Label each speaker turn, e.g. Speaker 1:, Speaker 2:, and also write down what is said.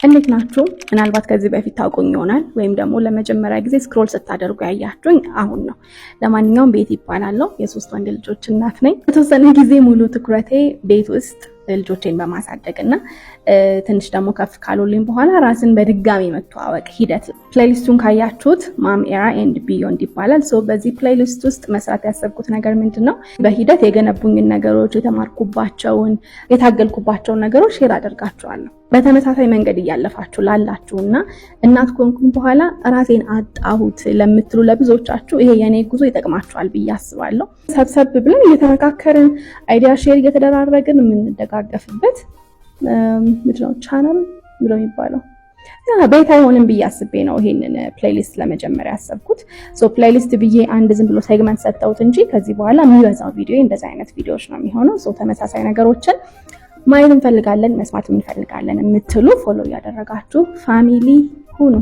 Speaker 1: እንዴት ናችሁ? ምናልባት ከዚህ በፊት ታውቁኝ ይሆናል ወይም ደግሞ ለመጀመሪያ ጊዜ ስክሮል ስታደርጉ ያያችሁኝ አሁን ነው። ለማንኛውም ቤት ይባላለሁ። የሶስት ወንድ ልጆች እናት ነኝ። የተወሰነ ጊዜ ሙሉ ትኩረቴ ቤት ውስጥ ልጆቼን በማሳደግ እና ትንሽ ደግሞ ከፍ ካሉልኝ በኋላ ራስን በድጋሚ መተዋወቅ ሂደት። ፕሌሊስቱን ካያችሁት ማም ኤራ ኤንድ ቢዮንድ ይባላል። በዚህ ፕሌሊስት ውስጥ መስራት ያሰብኩት ነገር ምንድነው? በሂደት የገነቡኝን ነገሮች፣ የተማርኩባቸውን፣ የታገልኩባቸውን ነገሮች ሼር አደርጋችኋለሁ። በተመሳሳይ መንገድ እያለፋችሁ ላላችሁና እናት ኮንኩኝ በኋላ ራሴን አጣሁት ለምትሉ ለብዙዎቻችሁ ይሄ የኔ ጉዞ ይጠቅማችኋል ብዬ አስባለሁ። ሰብሰብ ብለን እየተመካከርን አይዲያ ሼር እየተደራረግን የምንደጋገፍበት ምንድነው ቻናል ብሎ የሚባለው ቤት አይሆንም ብዬ አስቤ ነው ይሄንን ፕሌሊስት ለመጀመሪያ ያሰብኩት። ፕሌሊስት ብዬ አንድ ዝም ብሎ ሴግመንት ሰጠሁት እንጂ ከዚህ በኋላ የሚበዛው ቪዲዮ እንደዚህ አይነት ቪዲዮዎች ነው የሚሆነው። ተመሳሳይ ነገሮችን ማየት እንፈልጋለን፣ መስማት እንፈልጋለን የምትሉ ፎሎ እያደረጋችሁ ፋሚሊ ሁኑ።